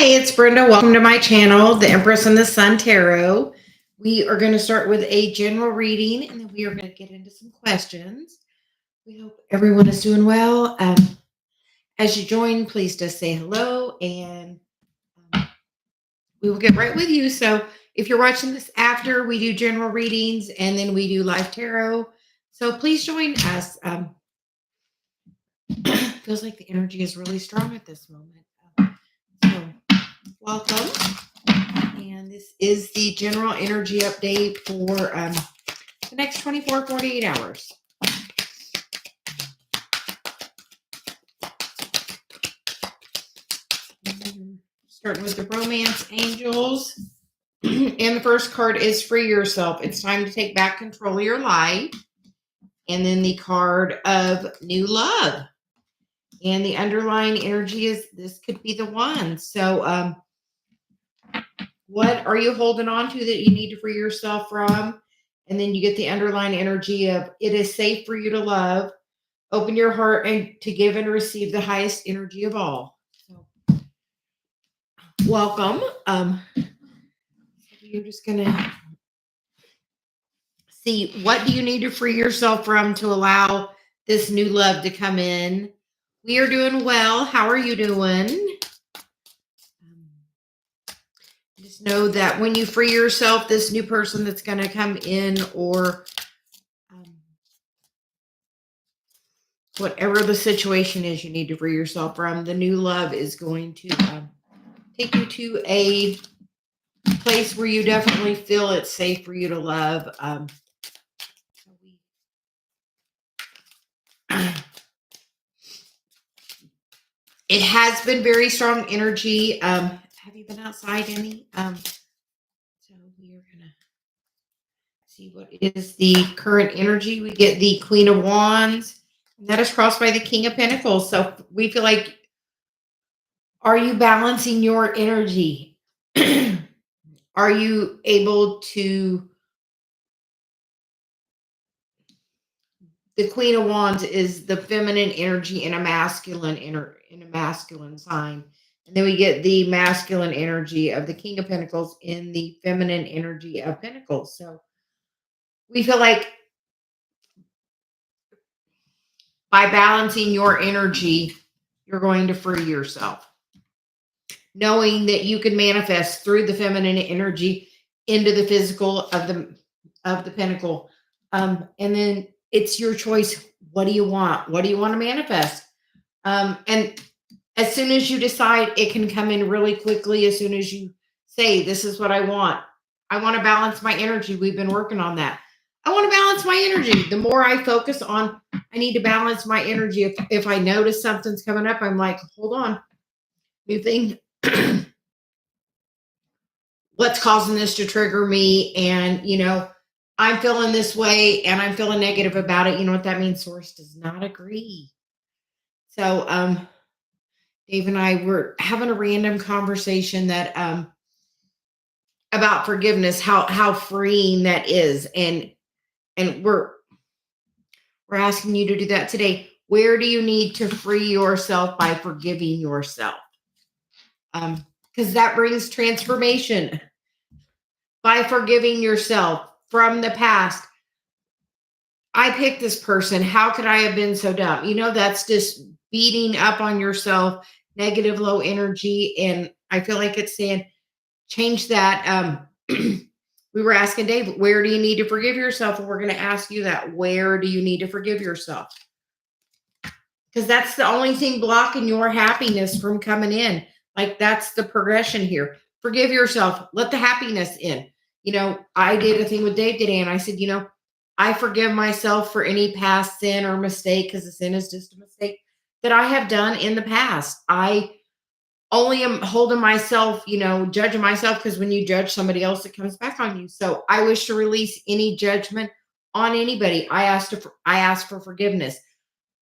Hi, it's Brenda. Welcome to my channel, the Empress and the Sun Tarot. We are going to start with a general reading and then we are going to get into some questions. We hope everyone is doing well. As you join, please just say hello and we will get right with you. So if you're watching this after, we do general readings and then we do live tarot. So please join us. Feels like the energy is really strong at this moment. So welcome. And this is the general energy update for the next 48 hours. Starting with the romance angels. And the first card is free yourself. It's time to take back control of your life. And then the card of new love. And the underlying energy is this could be the one. So what are you holding on to that you need to free yourself from? And then you get the underlying energy of it is safe for you to love. Open your heart and to give and receive the highest energy of all. So, welcome. You're just going to see what do you need to free yourself from to allow this new love to come in. We are doing well. How are you doing? Just know that when you free yourself, this new person that's going to come in or whatever the situation is you need to free yourself from, the new love is going to take you to a place where you definitely feel it's safe for you to love. It has been very strong energy. Have you been outside any? So we are going to see what is the current energy. We get the Queen of Wands. And that is crossed by the King of Pentacles. So we feel like, are you balancing your energy? Are you able to? The Queen of Wands is the feminine energy in a masculine sign. And then we get the masculine energy of the King of Pentacles in the feminine energy of Pentacles. So we feel like by balancing your energy, you're going to free yourself. Knowing that you can manifest through the feminine energy into the physical of the pentacle. And then it's your choice. What do you want? What do you want to manifest? And as soon as you decide, it can come in really quickly. As soon as you say, this is what I want. I want to balance my energy. We've been working on that. I want to balance my energy. The more I focus on, I need to balance my energy. If I notice something's coming up, I'm like, hold on. New thing. What's causing this to trigger me? And, I'm feeling this way and I'm feeling negative about it. You know what that means? Source does not agree. So, Dave and I were having a random conversation that, about forgiveness, how freeing that is. And we're asking you to do that today. Where do you need to free yourself by forgiving yourself? Because that brings transformation. By forgiving yourself from the past. I picked this person. How could I have been so dumb? That's just beating up on yourself, negative, low energy. And I feel like it's saying, change that. We were asking Dave, where do you need to forgive yourself? And we're going to ask you that. Where do you need to forgive yourself? Because that's the only thing blocking your happiness from coming in. Like that's the progression here. Forgive yourself. Let the happiness in. I did a thing with Dave today and I said, I forgive myself for any past sin or mistake because the sin is just a mistake that I have done in the past. I only am holding myself, judging myself because when you judge somebody else, it comes back on you. So I wish to release any judgment on anybody. I asked for forgiveness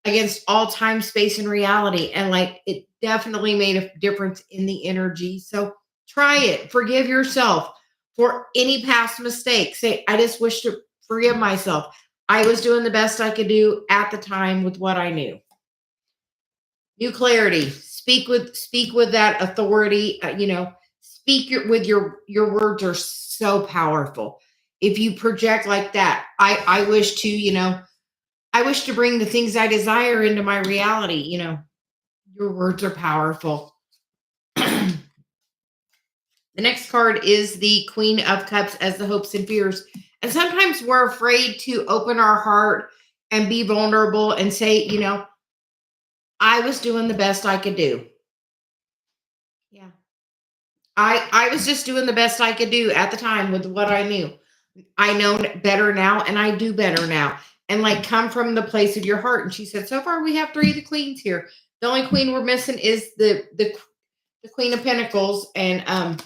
against all time, space, and reality. And it definitely made a difference in the energy. So try it. Forgive yourself for any past mistakes. Say, I just wish to forgive myself. I was doing the best I could do at the time with what I knew. New clarity. speak with that authority. Speak with your words are so powerful. If you project like that, I wish to, I wish to bring the things I desire into my reality. Your words are powerful. The next card is the Queen of Cups as the hopes and fears. And sometimes we're afraid to open our heart and be vulnerable and say, I was doing the best I could do. Yeah. I was just doing the best I could do at the time with what I knew. I know better now and I do better now. And like come from the place of your heart. And she said, so far we have 3 of the queens here. The only queen we're missing is the Queen of Pentacles. And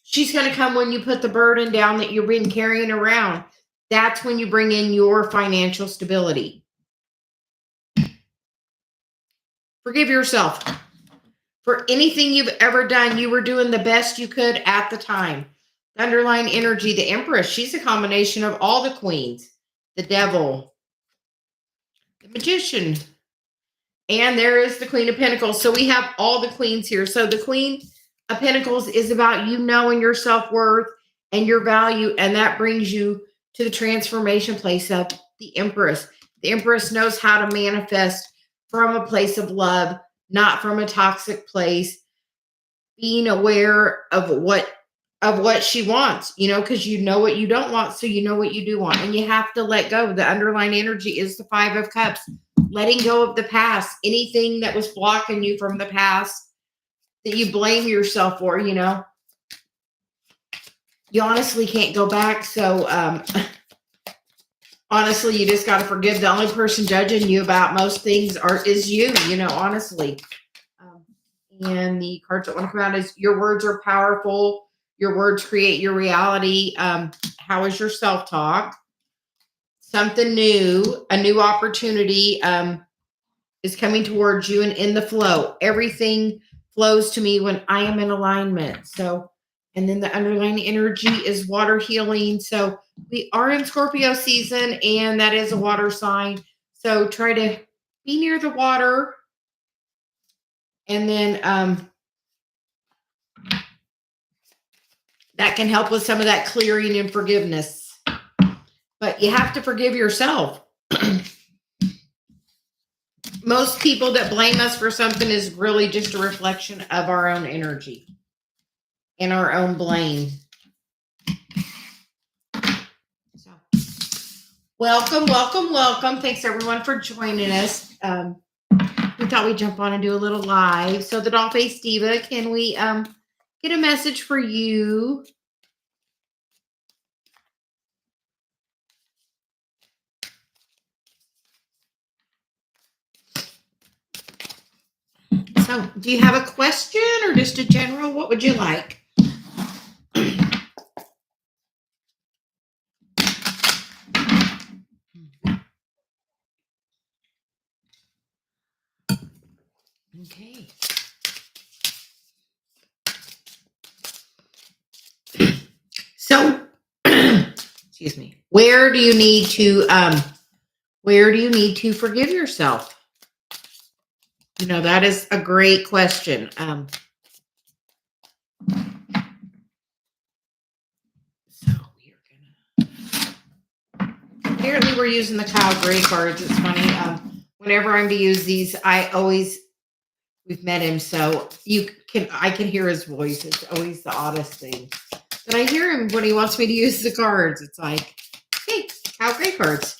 she's going to come when you put the burden down that you've been carrying around. That's when you bring in your financial stability. Forgive yourself. For anything you've ever done, you were doing the best you could at the time. The underlying energy, the Empress, she's a combination of all the queens. The Devil, the Magician, and there is the Queen of Pentacles. So we have all the queens here. So the Queen of Pentacles is about you knowing your self-worth and your value, and that brings you to the transformation place of the Empress. The Empress knows how to manifest from a place of love, not from a toxic place, being aware of what she wants, because you know what you don't want, so you know what you do want. And you have to let go. The underlying energy is the 5 of Cups, letting go of the past, anything that was blocking you from the past that you blame yourself for, you honestly can't go back. So honestly, you just got to forgive. The only person judging you about most things is you, honestly. And the cards that want to come out is your words are powerful. Your words create your reality. How is your self-talk? Something new, a new opportunity is coming towards you and in the flow. Everything flows to me when I am in alignment. So, and then the underlying energy is water healing. So we are in Scorpio season, and that is a water sign. So try to be near the water. And then that can help with some of that clearing and forgiveness. But you have to forgive yourself. Most people that blame us for something is really just a reflection of our own energy and our own blame. So, welcome. Thanks everyone for joining us. We thought we'd jump on and do a little live. So the Doll Face Diva, can we get a message for you? So do you have a question or just a general? What would you like? Okay. So, excuse me. Where do you need to forgive yourself? That is a great question. So apparently we're using the Kyle Gray cards. It's funny. Whenever I'm to use these, we've met him, so I can hear his voice. It's always the oddest thing. But I hear him when he wants me to use the cards. It's like, hey, Kyle Gray cards.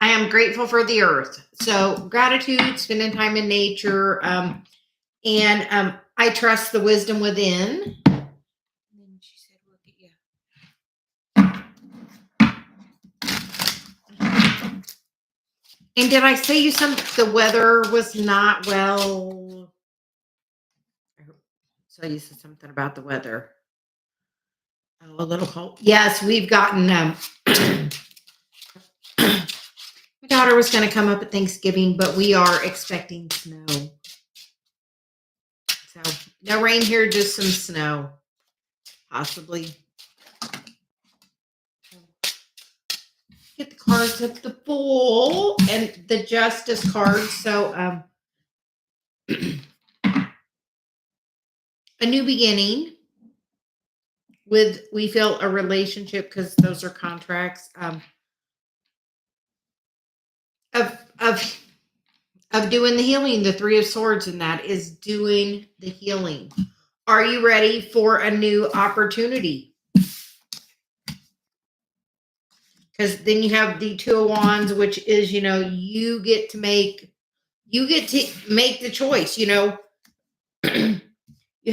I am grateful for the earth. So gratitude, spending time in nature, and I trust the wisdom within. And then she said, look at you. And did I say you something? The weather was not well. So you said something about the weather. Oh, a little cold. Yes, we've gotten my daughter was going to come up at Thanksgiving, but we are expecting snow. So No rain here, just some snow, possibly. Get the cards at the full and the Justice card. So, a new beginning with, we feel, a relationship, because those are contracts, of doing the healing. The Three of Swords, and that is doing the healing. Are you ready for a new opportunity? Because then you have the Two of Wands, which is, you get to make the choice. You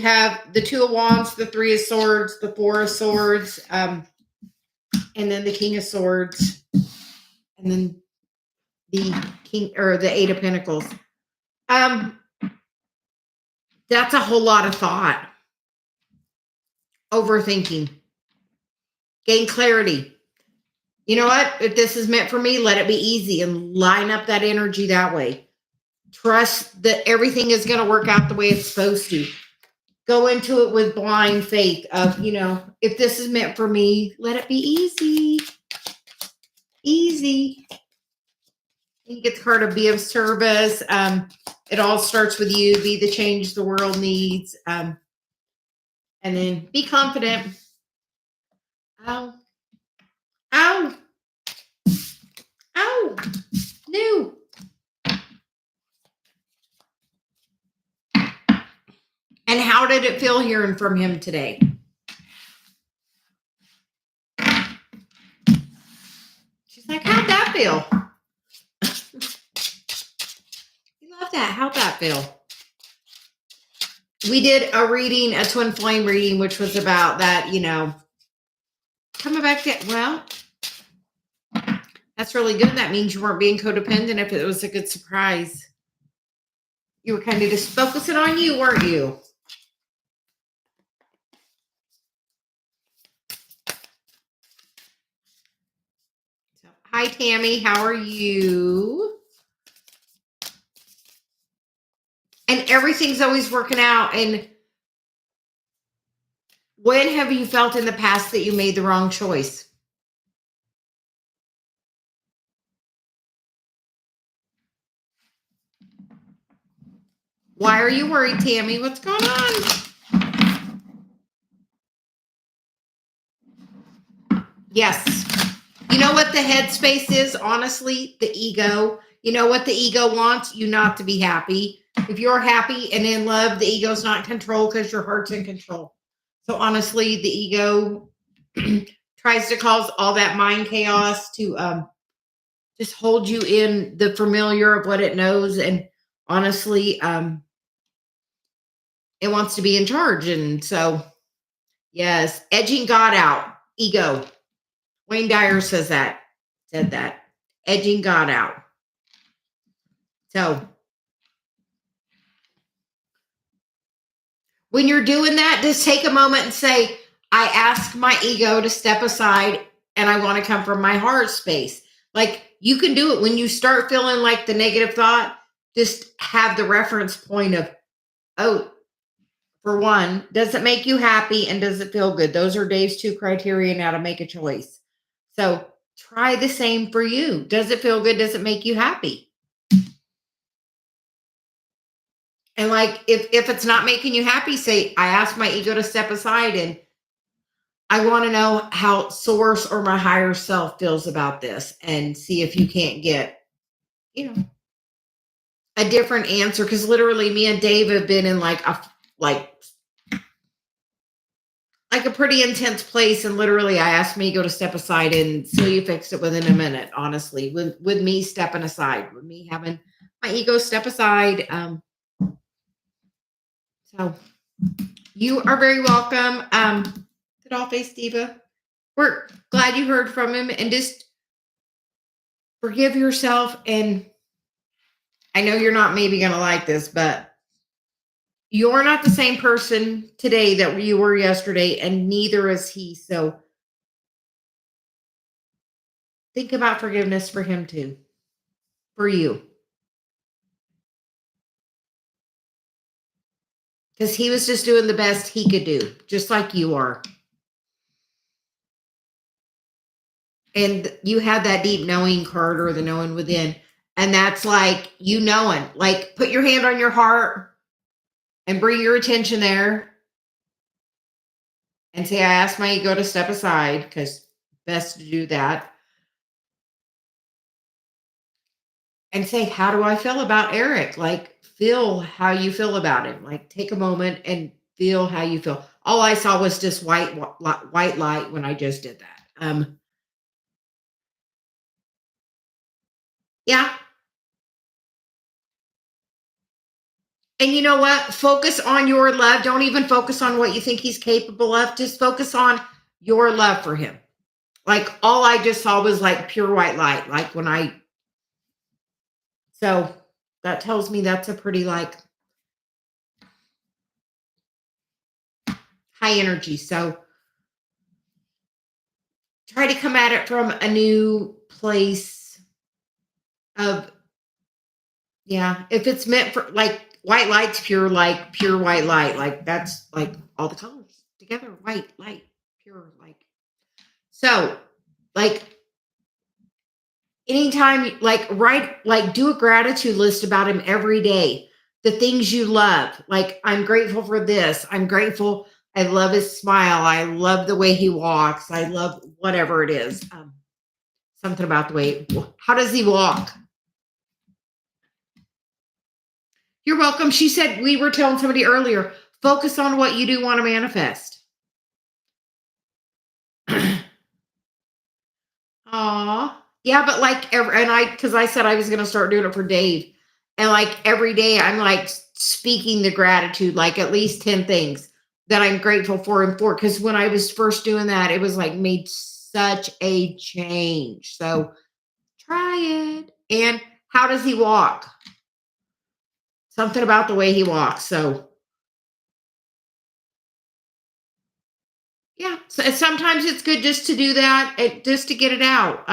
have the Two of Wands, the Three of Swords, the Four of Swords, and then the King of Swords, and then the King, or the Eight of Pentacles. That's a whole lot of thought. Overthinking. Gain clarity. You know what? If this is meant for me, let it be easy, and line up that energy that way. Trust that everything is going to work out the way it's supposed to. Go into it with blind faith of, if this is meant for me, let it be easy. Easy. You get the card of be of service. It all starts with you. Be the change the world needs. And then be confident. Ow. Ow. Ow. No. And how did it feel hearing from him today? She's like, how'd that feel? You love that. How'd that feel? We did a reading, a twin flame reading, which was about that, coming back to, well, that's really good. That means you weren't being codependent if it was a good surprise. You were kind of just focusing on you, weren't you? So, hi, Tammy. How are you? And everything's always working out. And when have you felt in the past that you made the wrong choice? Why are you worried, Tammy? What's going on? Yes. You know what the headspace is? Honestly, the ego. You know what the ego wants? You not to be happy. If you're happy and in love, the ego's not in control because your heart's in control. So honestly, the ego tries to cause all that mind chaos to just hold you in the familiar of what it knows. And honestly, it wants to be in charge. And so, yes, edging God out, ego. Wayne Dyer said that, edging God out. So when you're doing that, just take a moment and say, I ask my ego to step aside and I want to come from my heart space. Like, you can do it when you start feeling like the negative thought. Just have the reference point of, oh, for one, does it make you happy and does it feel good? Those are Dave's 2 criteria now to make a choice. So try the same for you. Does it feel good? Does it make you happy? And like, if it's not making you happy, say, I ask my ego to step aside and I want to know how source or my higher self feels about this, and see if you can't get, a different answer. Because literally me and Dave have been in like a pretty intense place. And literally I asked my ego to step aside and Celia fixed it within a minute, honestly, with me stepping aside, with me having my ego step aside. So you are very welcome. The Doll Face Diva. We're glad you heard from him, and just forgive yourself. And I know you're not maybe going to like this, but you're not the same person today that you were yesterday, and neither is he. So think about forgiveness for him too, for you. Because he was just doing the best he could do, just like you are. And you had that deep knowing card, or the knowing within. And that's like you knowing. Like, put your hand on your heart and bring your attention there. And say, I asked my ego to step aside, because best to do that. And say, how do I feel about Eric? Like, feel how you feel about him. Like, take a moment and feel how you feel. All I saw was just white light when I just did that. Yeah. And you know what? Focus on your love. Don't even focus on what you think he's capable of. Just focus on your love for him. Like, all I just saw was like pure white light. Like so that tells me that's a pretty like high energy. So try to come at it from a new place of, yeah, if it's meant for like white light's pure, like pure white light, like that's like all the colors together, white light, pure, like, so like anytime, like write, like do a gratitude list about him every day, the things you love, like I'm grateful for this, I'm grateful, I love his smile, I love the way he walks, I love whatever it is, something about the way, how does he walk? You're welcome. She said, we were telling somebody earlier, focus on what you do want to manifest. Aw. Yeah, but like, because I said I was going to start doing it for Dave. And like every day I'm like speaking the gratitude, like at least 10 things that I'm grateful for him for. Because when I was first doing that, it was like made such a change. So try it. And how does he walk? Something about the way he walks. So yeah, so sometimes it's good just to do that, just to get it out.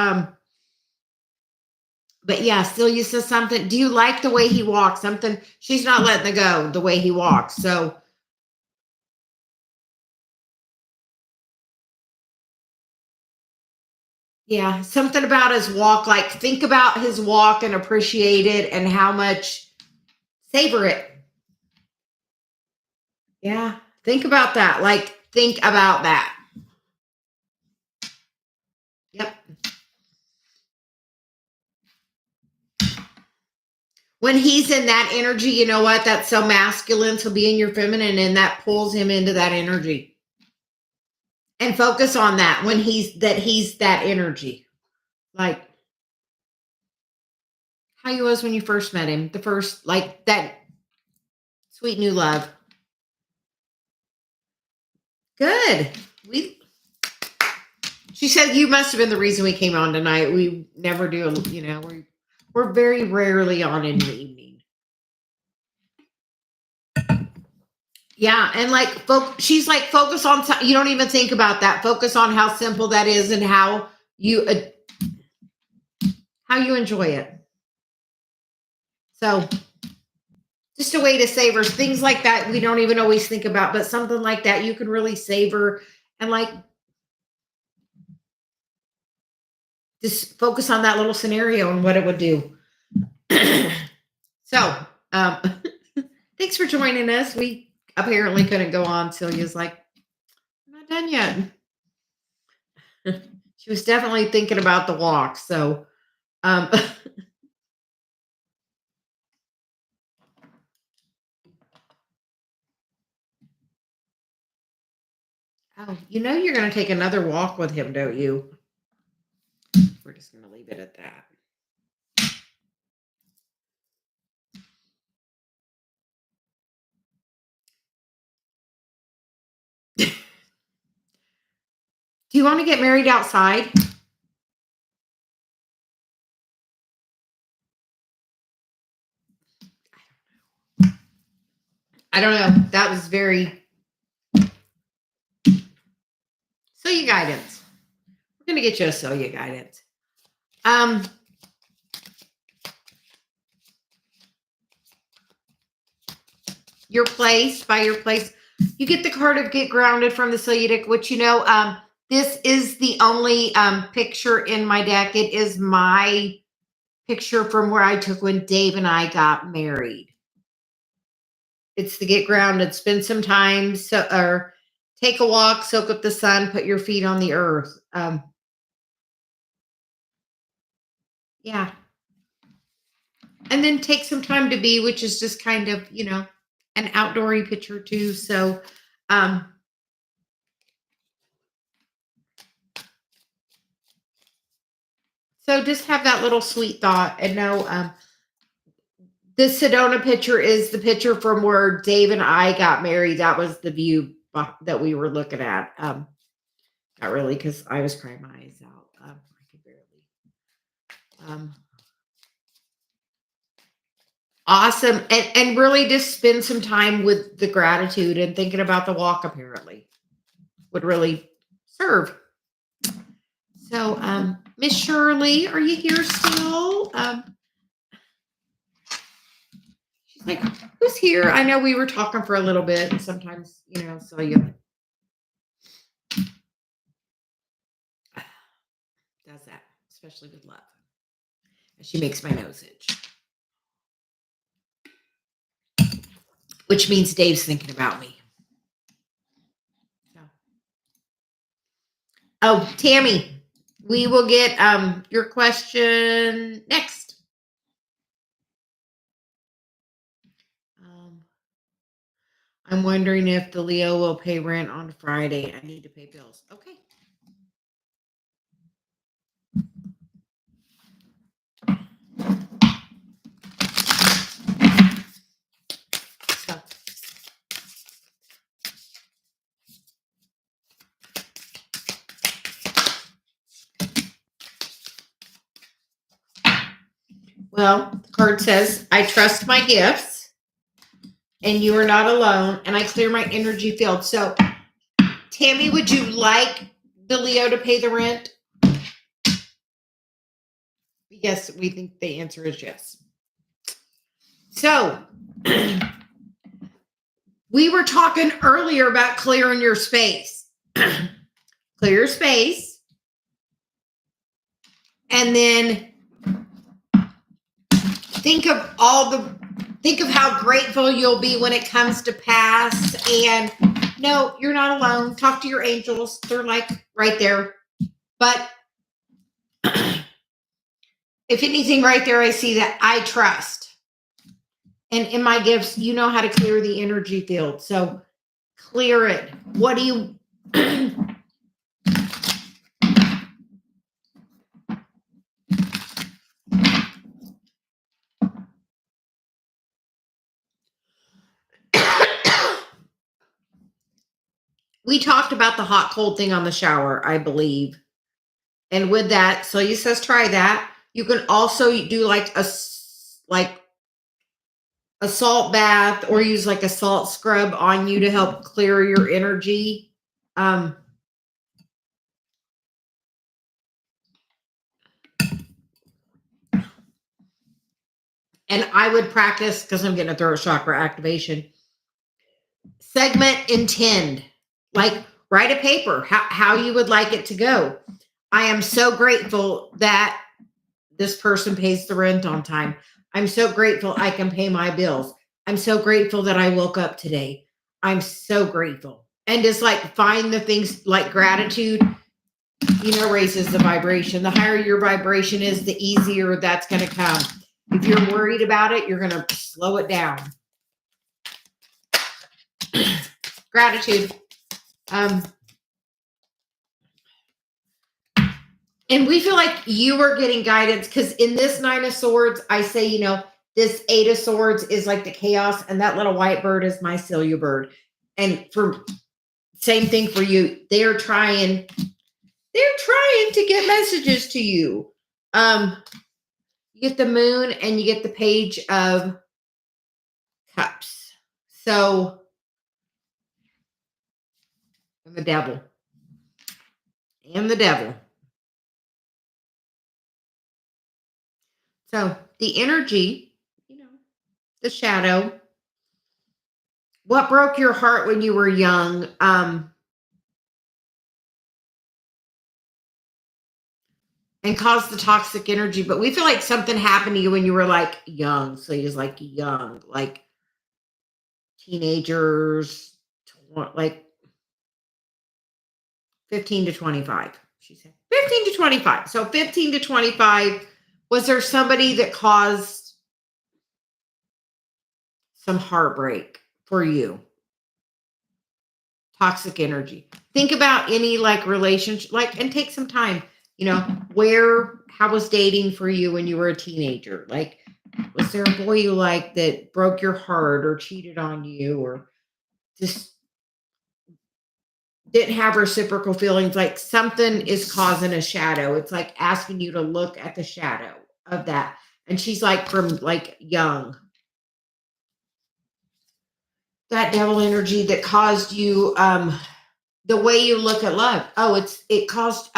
But yeah, Celia says something. Do you like the way he walks? Something she's not letting it go, the way he walks. So yeah, something about his walk. Like think about his walk and appreciate it, and how much savor it. Yeah, think about that. Like think about that. Yep. When he's in that energy, you know what? That's so masculine. So be in your feminine, and that pulls him into that energy. And focus on that when he's that energy. Like how he was when you first met him. The first, like that sweet new love. Good. She said you must have been the reason we came on tonight. We never do, we're very rarely on in the evening. Yeah, and like she's like focus on, you don't even think about that. Focus on how simple that is and how you enjoy it. So just a way to savor things like that we don't even always think about, but something like that you can really savor, and like just focus on that little scenario and what it would do. So thanks for joining us. We apparently couldn't go on. Celia's like, I'm not done yet. She was definitely thinking about the walk. So oh, you're going to take another walk with him, don't you? We're just going to leave it at that. Do you want to get married outside? I don't know. That was very CeliaGuidance. We're going to get you a CeliaGuidance. your place, by your place. You get the card of Get Grounded from the Celia deck, which, this is the only picture in my deck. It is my picture from where I took when Dave and I got married. It's the Get Grounded, spend some time, or take a walk, soak up the sun, put your feet on the earth. Yeah. And then take some time to be, which is just kind of, an outdoory picture too. So, just have that little sweet thought and know, this Sedona picture is the picture from where Dave and I got married. That was the view that we were looking at. Not really, because I was crying my eyes out. I could barely. Awesome. And really just spend some time with the gratitude and thinking about the walk, apparently, would really serve. So, Miss Shirley, are you here still? She's like, who's here? I know we were talking for a little bit, and sometimes, Celia does that, especially with love. She makes my nose itch. Which means Dave's thinking about me. So. Oh, Tammy, we will get your question next. I'm wondering if the Leo will pay rent on Friday. I need to pay bills. Okay. So. Well, the card says, I trust my gifts and you are not alone, and I clear my energy field. So, Tammy, would you like the Leo to pay the rent? Yes, we think the answer is yes. So, we were talking earlier about clearing your space. Clear your space. And then think of how grateful you'll be when it comes to pass. And no, you're not alone. Talk to your angels. They're like right there. But if anything, right there, I see that I trust. And in my gifts, you know how to clear the energy field. So clear it. What do you... We talked about the hot cold thing on the shower, I believe. And with that, Celia says try that. You can also do like a salt bath, or use like a salt scrub on you to help clear your energy. And I would practice, because I'm getting a throat chakra activation. Segment, intend. Like write a paper, how you would like it to go. I am so grateful that this person pays the rent on time. I'm so grateful I can pay my bills. I'm so grateful that I woke up today. I'm so grateful. And just like find the things like gratitude, raises the vibration. The higher your vibration is, the easier that's going to come. If you're worried about it, you're going to slow it down. Gratitude. And we feel like you are getting guidance, because in this Nine of Swords, I say, this Eight of Swords is like the chaos, and that little white bird is my Celia bird. And same thing for you. They're trying to get messages to you. You get the Moon and you get the Page of Cups. So, and the Devil. And the Devil. So, the energy, the shadow, What broke your heart when you were young? And caused the toxic energy, but we feel like something happened to you when you were like young. So you're like young, like teenagers, like 15 to 25. She said 15 to 25. So 15 to 25, was there somebody that caused some heartbreak for you? Toxic energy. Think about any like relationship, like, and take some time, how was dating for you when you were a teenager? Like, was there a boy you liked that broke your heart or cheated on you or just didn't have reciprocal feelings? Like something is causing a shadow. It's like asking you to look at the shadow of that. And she's like from like young. That devil energy that caused you the way you look at love. Oh, it caused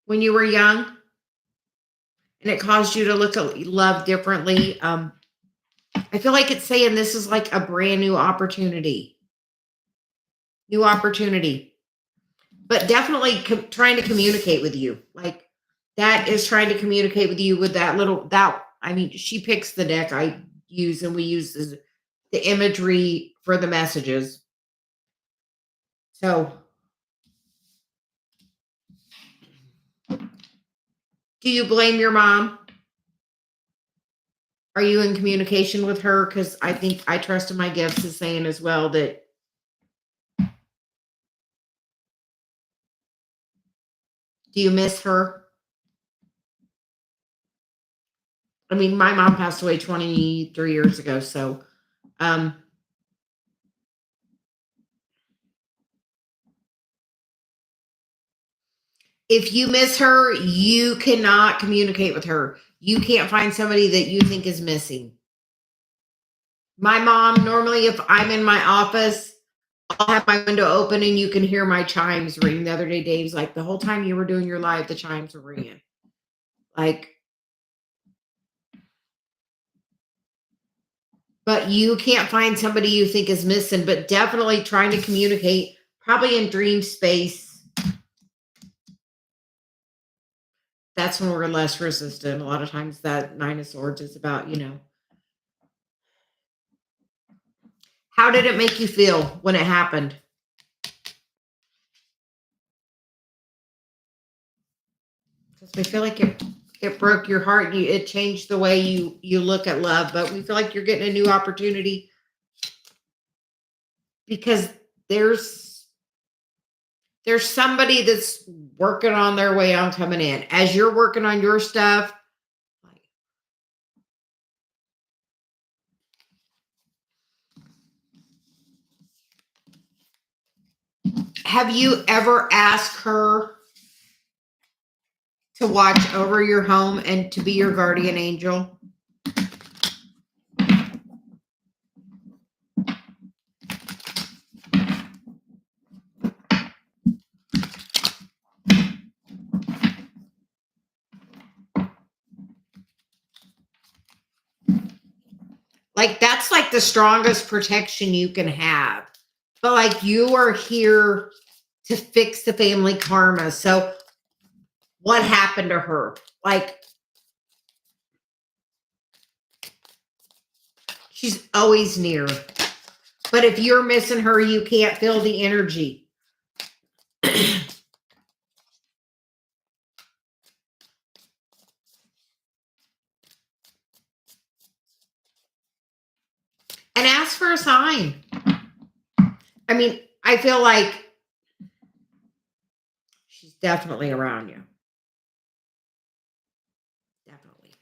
when you were young and it caused you to look at love differently. I feel like it's saying this is like a brand new opportunity. New opportunity. But definitely trying to communicate with you. Like that is trying to communicate with you with she picks the deck I use and we use the imagery for the messages. So do you blame your mom? Are you in communication with her? Because I think I trusted my gifts is saying as well that do you miss her? I mean, my mom passed away 23 years ago. So, if you miss her, you cannot communicate with her. You can't find somebody that you think is missing. My mom, normally, if I'm in my office, I'll have my window open and you can hear my chimes ring. The other day, Dave's like, the whole time you were doing your live, the chimes were ringing. Like, but you can't find somebody you think is missing, but definitely trying to communicate, probably in dream space. That's when we're less resistant. A lot of times that Nine of Swords is about, how did it make you feel when it happened? Because we feel like it broke your heart. It changed the way you look at love, but we feel like you're getting a new opportunity because there's somebody that's working on their way on coming in. As you're working on your stuff, have you ever asked her to watch over your home and to be your guardian angel? Like that's like the strongest protection you can have. But like you are here to fix the family karma. So what happened to her? Like she's always near. But if you're missing her, you can't feel the energy. And ask for a sign. I mean, I feel like she's definitely around you. Definitely.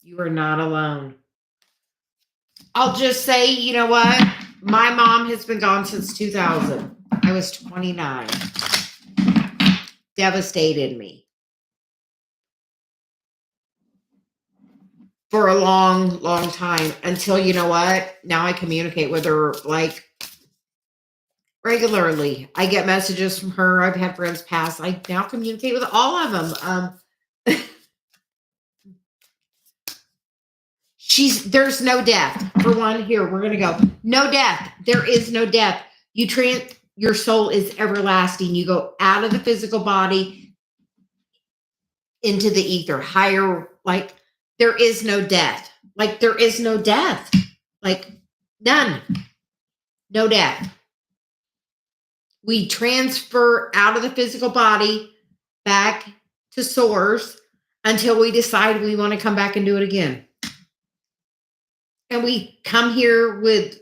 You are not alone. I'll just say, you know what? My mom has been gone since 2000. I was 29. Devastated me. For a long, long time until, you know what? Now I communicate with her like regularly. I get messages from her. I've had friends pass. I now communicate with all of them. There's no death. For one, here, we're gonna go. No death. There is no death. Your soul is everlasting. You go out of the physical body into the ether, higher, like there is no death. Like there is no death. Like none. No death. We transfer out of the physical body back to source until we decide we want to come back and do it again. And we come here with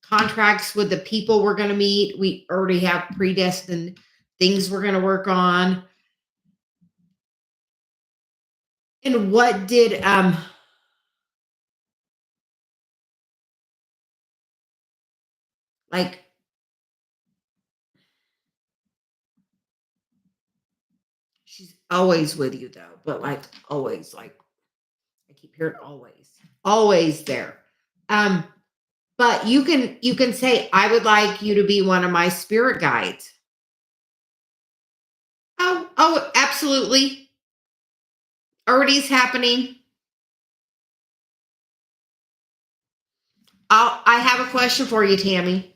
contracts with the people we're going to meet. We already have predestined things we're going to work on. And what did like she's always with you though, but like always, like I keep hearing always there. But you can say, I would like you to be one of my spirit guides. Oh, absolutely. Already is happening. I have a question for you, Tammy.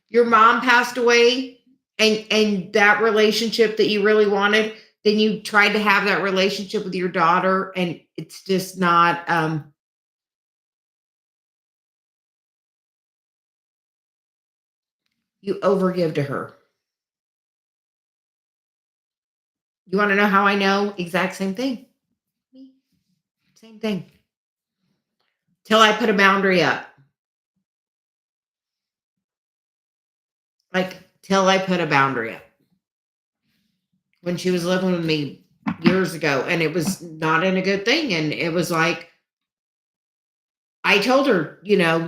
Your mom passed away and that relationship that you really wanted, then you tried to have that relationship with your daughter and it's just not you overgive to her. You want to know how I know? Exact same thing. Same thing. Till I put a boundary up. Like till I put a boundary up. When she was living with me years ago, and it was not in a good thing. And it was like, I told her,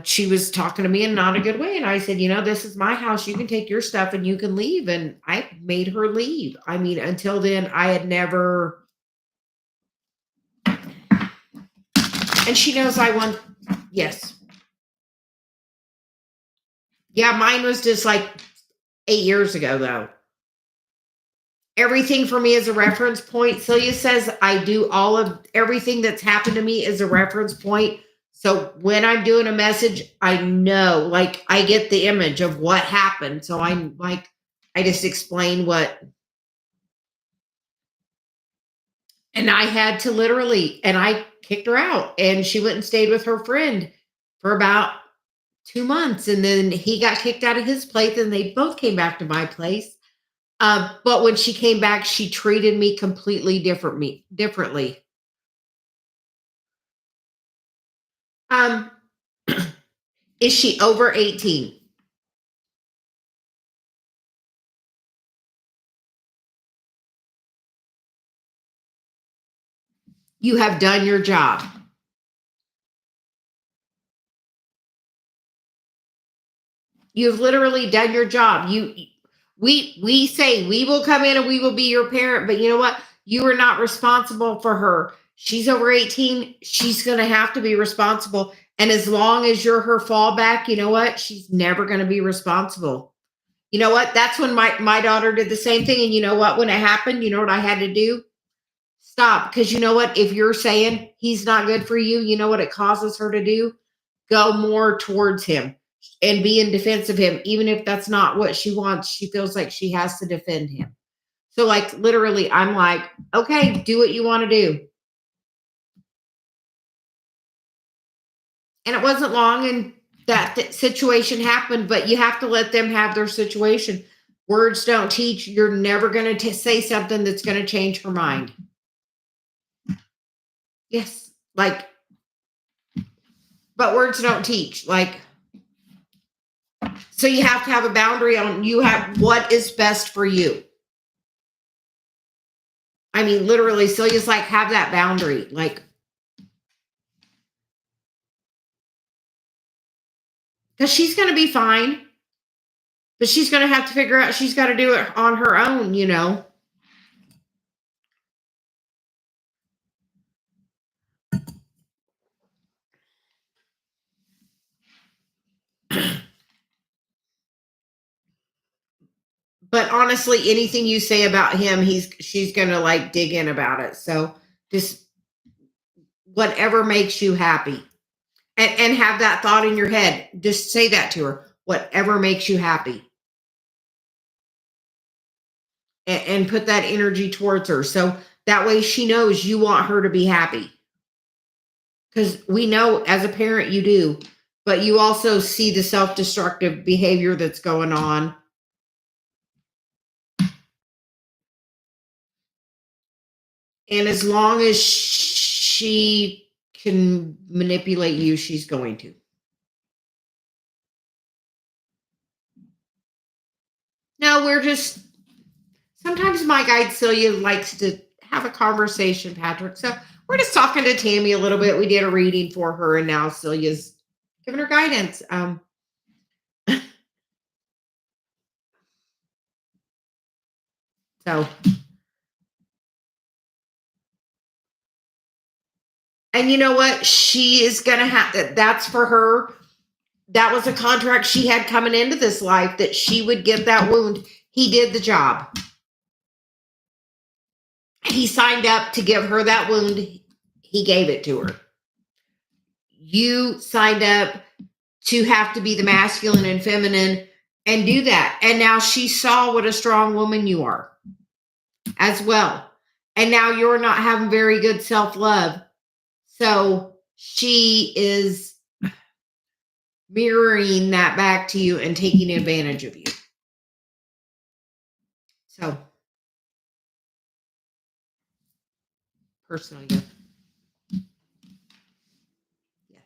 she was talking to me in not a good way. And I said, this is my house. You can take your stuff and you can leave. And I made her leave. I mean, until then, I had never. And she knows I want, yes. Yeah, mine was just like 8 years ago, though. Everything for me is a reference point. Celia says I do all of everything that's happened to me is a reference point. So when I'm doing a message, I know, like I get the image of what happened. So I'm like, I just explain what. And I had to literally, and I kicked her out and she went and stayed with her friend for about 2 months. And then he got kicked out of his place and they both came back to my place. But when she came back, she treated me completely differently. Um, is she over 18? You have done your job. You've literally done your job. We say we will come in and we will be your parent, but you know what? You are not responsible for her. She's over 18. She's going to have to be responsible. And as long as you're her fallback, you know what? She's never going to be responsible. You know what? That's when my daughter did the same thing. And you know what? When it happened, you know what I had to do? Stop. Because you know what? If you're saying he's not good for you, you know what it causes her to do? Go more towards him and be in defense of him. Even if that's not what she wants, she feels like she has to defend him. So, like, literally, I'm like, okay, do what you want to do. And it wasn't long and that situation happened, but you have to let them have their situation. Words don't teach. You're never going to say something that's going to change her mind. Yes. Like, but words don't teach. Like, so you have to have a boundary on what is best for you. I mean, literally, Celia's like, have that boundary. Like, because she's going to be fine, but she's going to have to figure out she's got to do it on her own, But honestly, anything you say about him, she's gonna like dig in about it. So just whatever makes you happy. And have that thought in your head. Just say that to her. Whatever makes you happy. And put that energy towards her. So that way she knows you want her to be happy. Because we know as a parent you do, but you also see the self-destructive behavior that's going on. And as long as she can manipulate you, she's going to. No, we're just, sometimes my guide Celia likes to have a conversation, Patrick. So we're just talking to Tammy a little bit. We did a reading for her, and now Celia's giving her guidance. So, and you know what? She is going to have, that's for her. That was a contract she had coming into this life, that she would get that wound. He did the job. He signed up to give her that wound. He gave it to her. You signed up to have to be the masculine and feminine and do that. And now she saw what a strong woman you are as well. And now you're not having very good self-love. So she is mirroring that back to you and taking advantage of you. So personally, yes.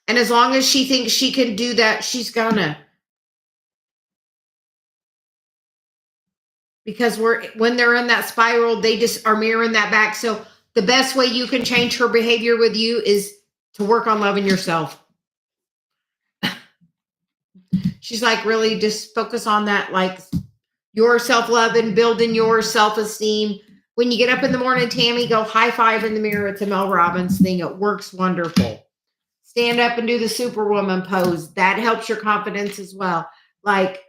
And as long as she thinks she can do that, she's gonna. Because when they're in that spiral, they just are mirroring that back. So the best way you can change her behavior with you is to work on loving yourself. She's like, really just focus on that, like your self-love and building your self-esteem. When you get up in the morning, Tammy, go high five in the mirror. It's a Mel Robbins thing. It works wonderful. Stand up and do the Superwoman pose. That helps your confidence as well. Like,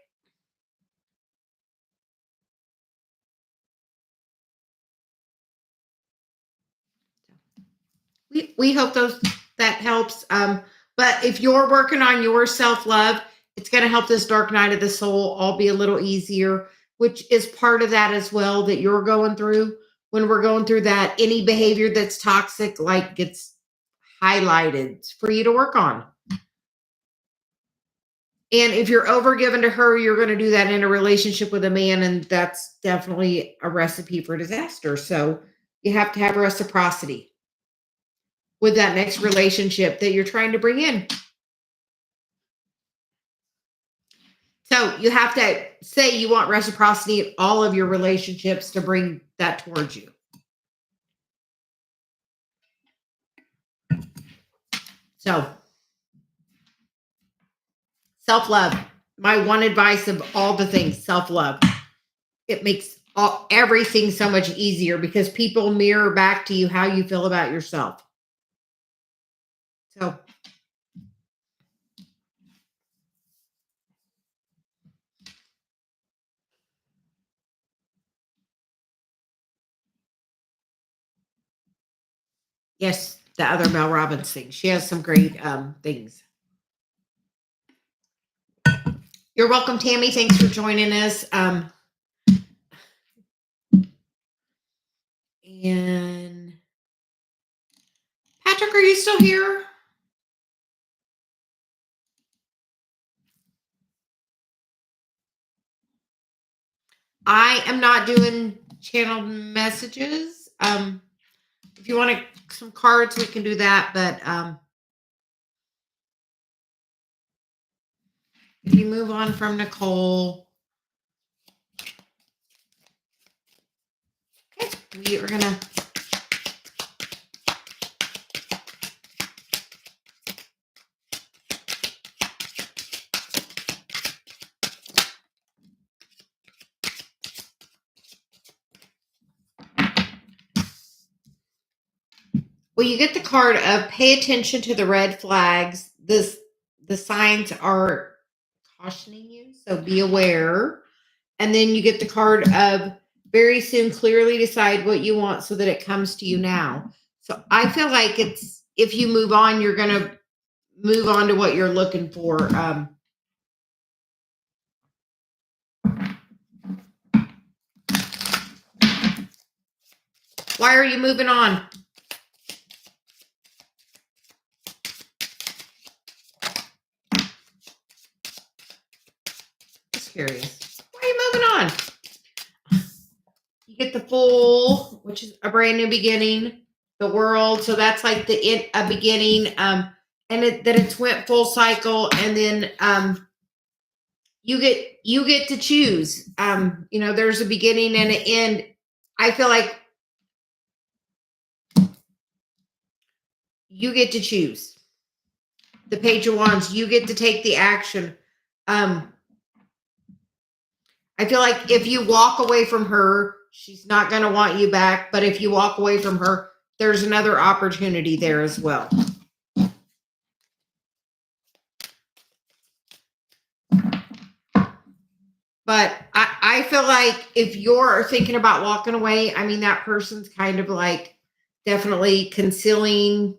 we hope that helps. But if you're working on your self-love, it's going to help this dark night of the soul all be a little easier, which is part of that as well that you're going through. When we're going through that, any behavior that's toxic, like, gets highlighted for you to work on. And if you're overgiven to her, you're going to do that in a relationship with a man, and that's definitely a recipe for disaster. So you have to have reciprocity with that next relationship that you're trying to bring in. So you have to say you want reciprocity in all of your relationships to bring that towards you. So self-love, my one advice of all the things, self-love. It makes everything so much easier because people mirror back to you how you feel about yourself. So yes, the other Mel Robbins thing. She has some great things. You're welcome, Tammy. Thanks for joining us. And Patrick, are you still here? I am not doing channeled messages. If you want some cards, we can do that. But if you move on from Nicole, okay, we are gonna. Well, you get the card of pay attention to the red flags. The signs are cautioning you, so be aware. And then you get the card of very soon clearly decide what you want so that it comes to you now. So I feel like it's, if you move on, you're going to move on to what you're looking for. Why are you moving on? Just curious. Why are you moving on? You get the Fool, which is a brand new beginning. The World, so that's like a beginning. And then it's went full cycle, and then you get to choose. There's a beginning and an end. I feel like you get to choose. The Page of Wands, you get to take the action. I feel like if you walk away from her, she's not going to want you back. But if you walk away from her, there's another opportunity there as well. But I feel like if you're thinking about walking away, I mean, that person's kind of like definitely concealing.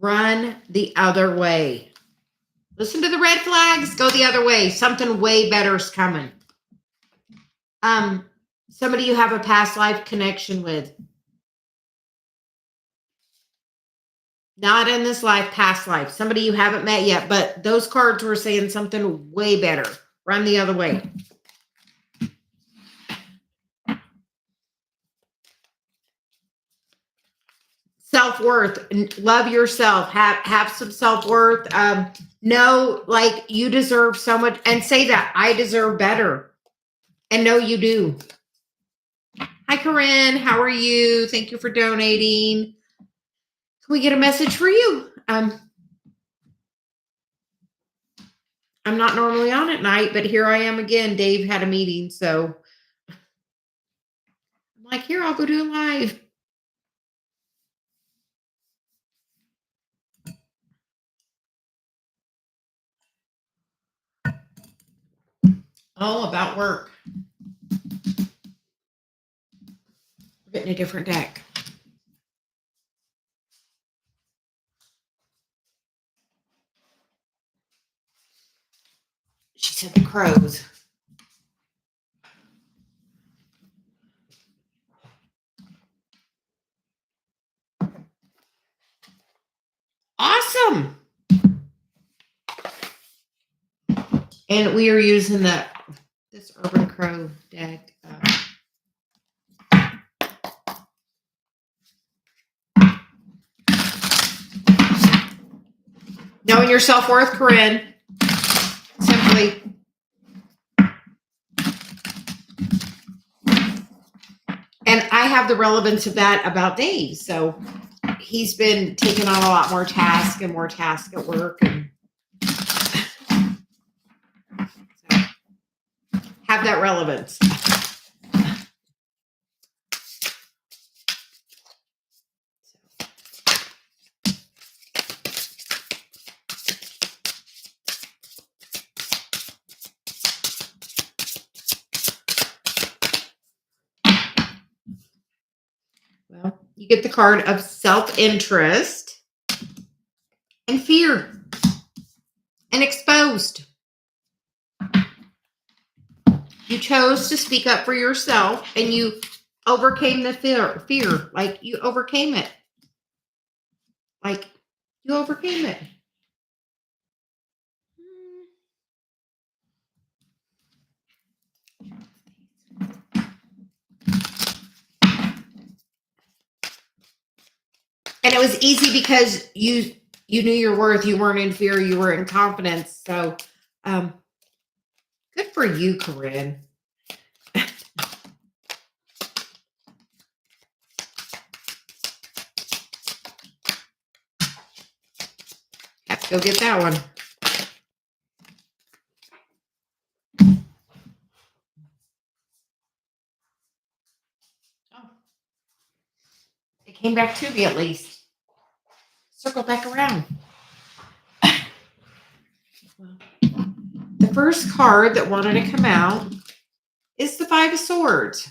Run the other way. Listen to the red flags. Go the other way. Something way better is coming. Somebody you have a past life connection with. Not in this life, past life. Somebody you haven't met yet, but those cards were saying something way better. Run the other way. Self-worth. Love yourself. Have some self-worth. Know like you deserve so much, and say that I deserve better. And know you do. Hi, Corinne. How are you? Thank you for donating. Can we get a message for you? I'm not normally on at night, but here I am again. Dave had a meeting, so I'm like, here, I'll go do a live. Oh, about work. We're getting a different deck. She said the crows. Awesome. And we are using this Urban Crow deck. Knowing your self-worth, Corinne. Simply. And I have the relevance of that about Dave. So he's been taking on a lot more tasks and more tasks at work. And so have that relevance. Well, you get the card of self-interest and fear and exposed. You chose to speak up for yourself and you overcame the fear. Like you overcame it. Like you overcame it. And it was easy because you knew your worth. You weren't in fear. You were in confidence. So good for you, Corinne. Have to go get that one. came back to me at least. Circle back around. The first card that wanted to come out is the Five of Swords.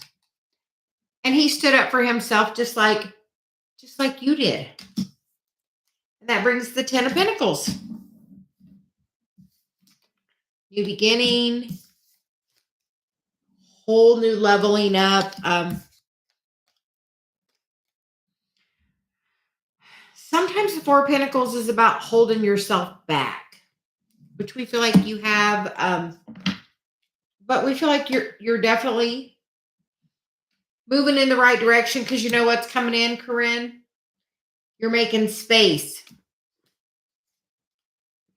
And he stood up for himself just like you did. And that brings the Ten of Pentacles. New beginning, whole new leveling up. Sometimes the Four of Pentacles is about holding yourself back, which we feel like you have. But we feel like you're definitely moving in the right direction because you know what's coming in, Corinne. You're making space.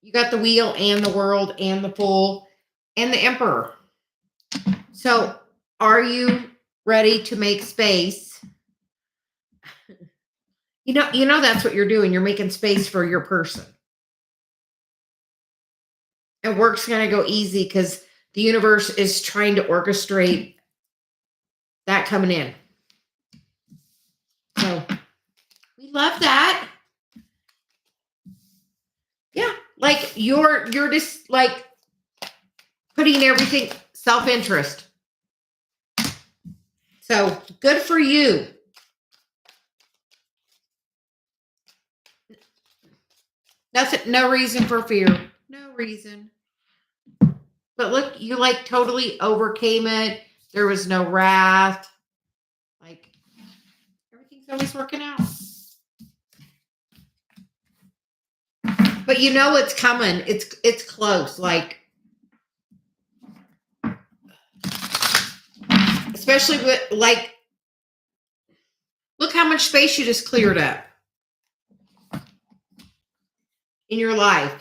You got the Wheel and the World and the Fool and the Emperor. So are you ready to make space? You know that's what you're doing. You're making space for your person. And work's going to go easy because the universe is trying to orchestrate that coming in. So we love that. Yeah, like you're just like putting everything self-interest. So good for you. No reason for fear. No reason. But look, you like totally overcame it. There was no wrath. Like everything's always working out. But you know it's coming. It's close. Like especially with like look how much space you just cleared up in your life.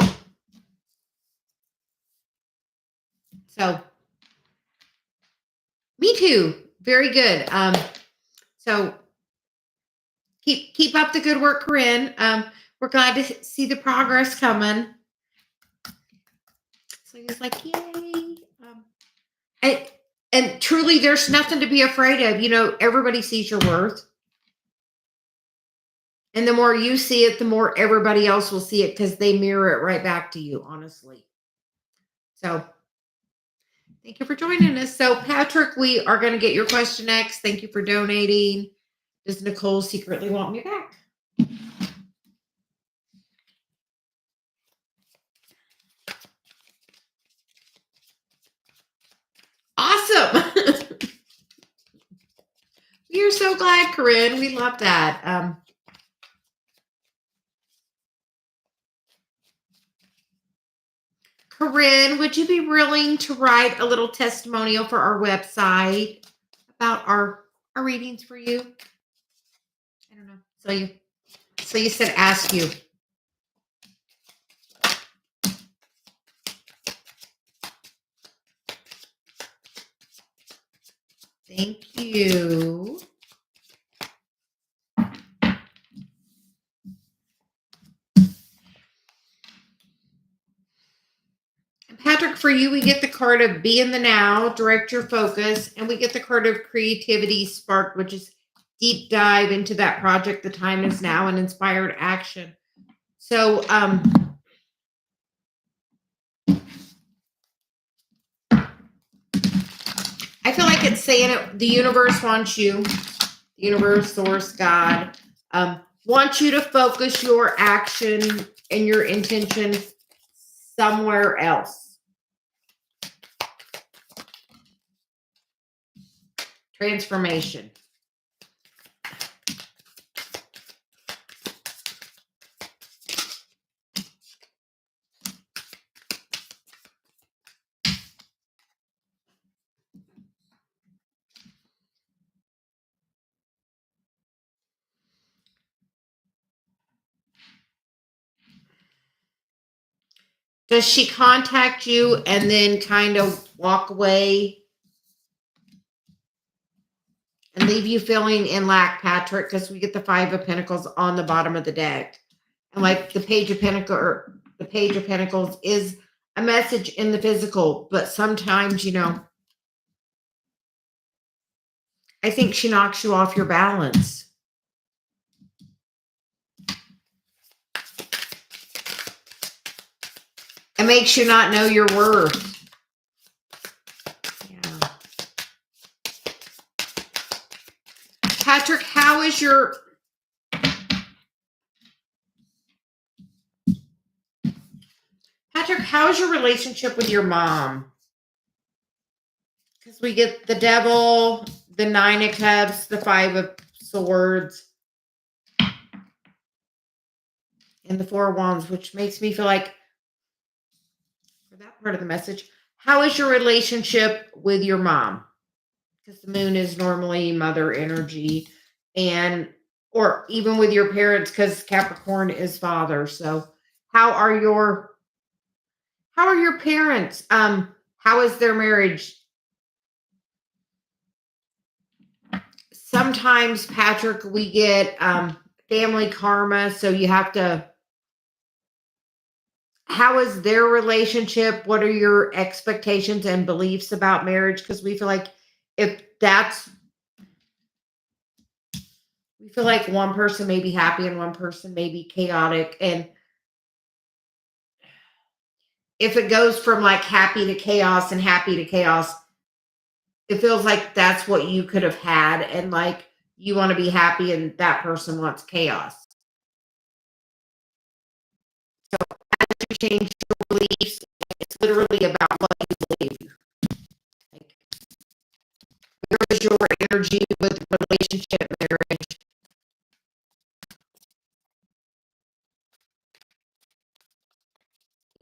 So me too. Very good. So keep up the good work, Corinne. We're glad to see the progress coming. So he's like, yay. And truly, there's nothing to be afraid of. You know, everybody sees your worth. And the more you see it, the more everybody else will see it because they mirror it right back to you, honestly. So thank you for joining us. So, Patrick, we are going to get your question next. Thank you for donating. Does Nicole secretly want me back? Awesome. We are so glad, Corinne. We love that. Corinne, would you be willing to write a little testimonial for our website about our readings for you? I don't know. So you said ask you. Thank you. Patrick, for you, we get the card of Be in the Now, direct your focus, and we get the card of Creativity Spark, which is deep dive into that project. The time is now and inspired action. So, I feel like it's saying it. The universe wants you. The universe, source, God, wants you to focus your action and your intention somewhere else. Transformation. Does she contact you and then kind of walk away and leave you feeling in lack, Patrick? Because we get the Five of Pentacles on the bottom of the deck. And like the Page of Pentacles is a message in the physical, but sometimes, you know, I think she knocks you off your balance. makes you not know your worth? Yeah. Patrick, how is your... Patrick, how is your relationship with your mom? Because we get the devil, the 9 of cups, the 5 of swords, and the 4 of wands, which makes me feel like, for that part of the message, how is your relationship with your mom? Because the moon is normally mother energy, and or even with your parents, because Capricorn is father. So how are your parents? How is their marriage? Sometimes, Patrick, we get family karma, so you have to... How is their relationship? What are your expectations and beliefs about marriage? Because we feel like we feel like one person may be happy and one person may be chaotic. And if it goes from like happy to chaos and happy to chaos, it feels like that's what you could have had. And like you want to be happy and that person wants chaos. So as you change your beliefs, it's literally about what you believe. Like, where is your energy with relationship, marriage?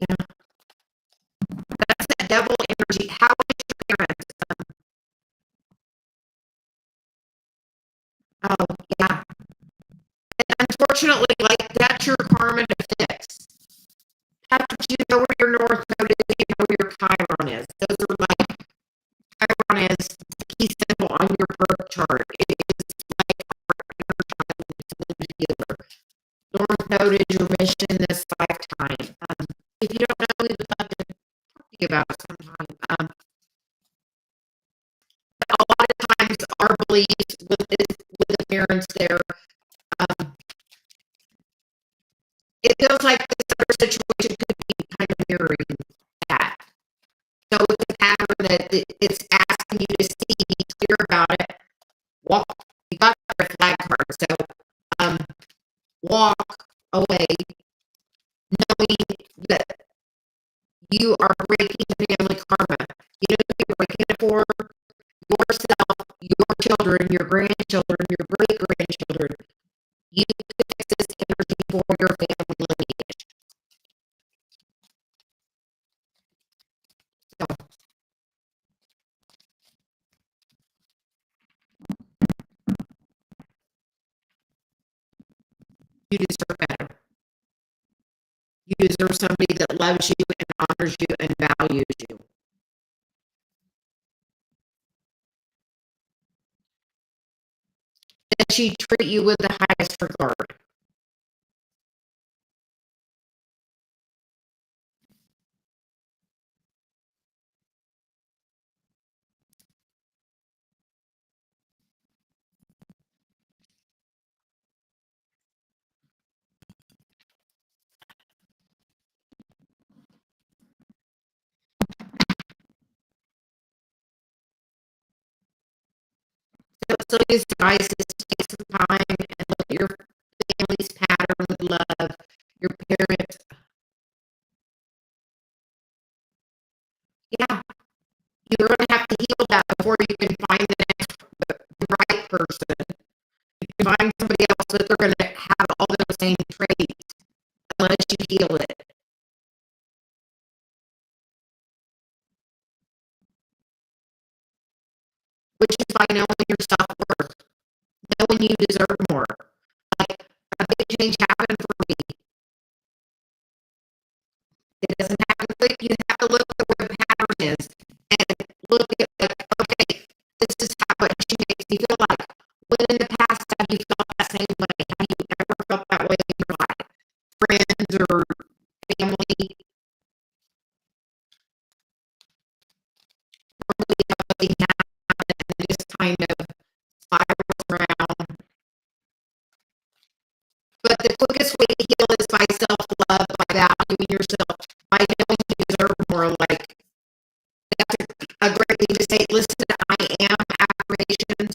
Yeah. That's that devil energy. How is your parents? Oh, yeah. And unfortunately, like that's your karma to fix. After you know where your north node is, you know where your Chiron is. Those are like, Chiron is the key symbol on your birth chart. It is like our inner healer. North node is your mission this lifetime. If you don't know, we would love to talk to you about it sometime. A lot of times, our beliefs with the parents there, it feels like this other situation could be kind of mirroring that. So it's a pattern that it's asking you to see, be clear about it. Walk. You got a flag card, so walk away, knowing that you are breaking family karma. You know you're breaking it for yourself, your children, your grandchildren, your great grandchildren. You fix this energy for your family lineage. So you deserve better. You deserve somebody that loves you and honors you and values you. That she treat you with the highest regard. So Celia's advice is to take some time and look at your family's pattern with love, your parents. Yeah, you're going to have to heal that before you can find the right person. You can find somebody else that they're going to have all those same traits unless you heal it. Which is by knowing your self-worth, knowing you deserve more. Like, a big change happened for me. It doesn't happen quick. You have to look at where the pattern is and look at, like, okay, this is how it makes me feel like. When in the past have you felt that same way? Have you ever felt that way in your life? Friends or family? Normally nothing happens and it just kind of spirals around. But the quickest way to heal is by self-love, by valuing yourself, by knowing you me to say, listen to I am affirmations?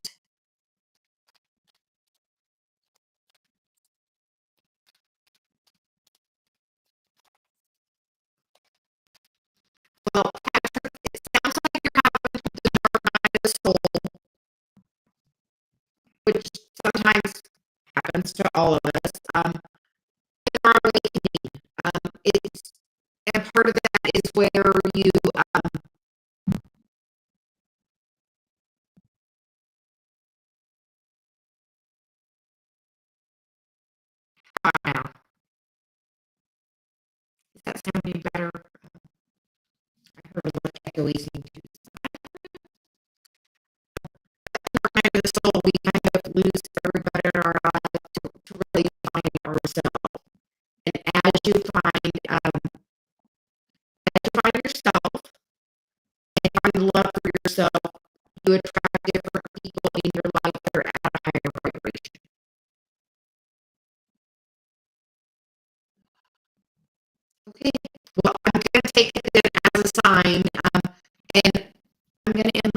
Well, it sounds like you're having the dark night of the soul, which sometimes happens to all of us. Our awakening. It's and part of that is where you are now. Is that sounding better? I heard a little echoey thing too. Kind of the soul, we kind of lose everybody in our lives to really find ourselves. And as you find yourself and find love for yourself, you attract different people in your life that are at a higher vibration. Okay, well, I'm going to take it as a sign, and I'm going to end